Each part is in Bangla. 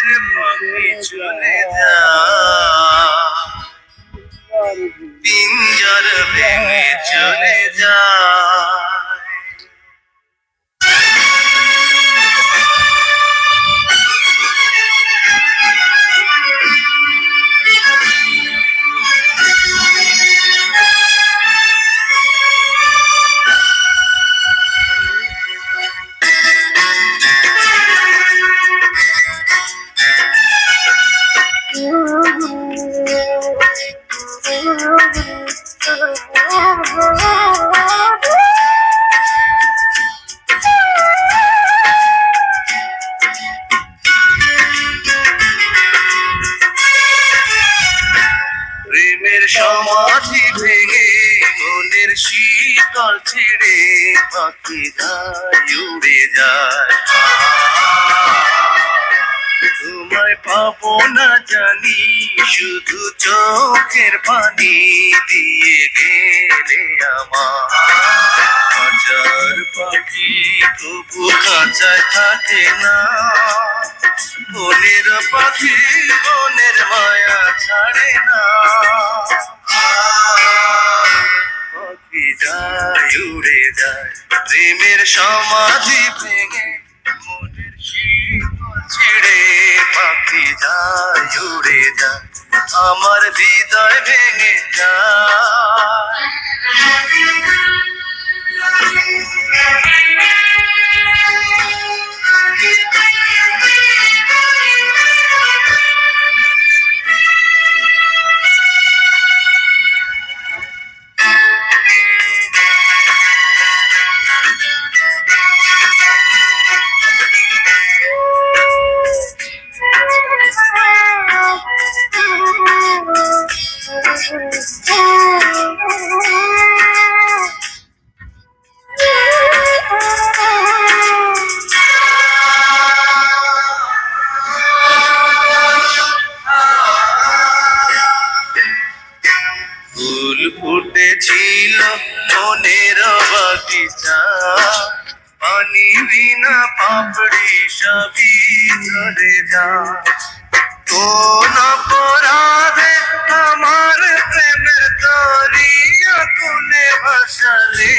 পাখি চলে যা পিঞ্জর ভেঙে চলে যা প্রেমের সমাধি ভেঙে মনের শীতল ছেড়ে পাখি যায় উড়ে যায় তোমায় পাবো না জানি শুধু চোখের পানি দিয়ে গেলে আমার হাজার পাখি তবু খাঁচায় থাকে না বনের পাখি বনের মায়া ছাড়ে না পাখি যায় উড়ে যায় প্রেমের সমাধি ভেঙে মনের শীতল ছেড়ে পাখি যায় উড়ে যায় আমার হৃদয় ভেঙে যায় ফুল ফুটেছিল মনের বাগিচা পানি বিনা পাপড়ি সবই ঝরে যা কোন অপরাধে আমার প্রেমের তরি আগুনে ভাসালে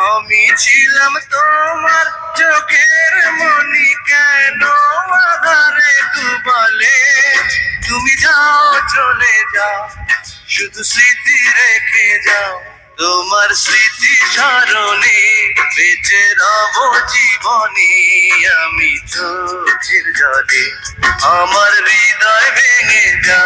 আমি ছিলাম তোমার চোখের মনি কেন আধারে ডুবালে তুমি যাও চলে যাও শুধু স্মৃতি রেখে যাও তোমার স্মৃতি স্মরণে বেঁচে রব জীবনে আমি চোখের জলে আমার হৃদয় ভেঙে যা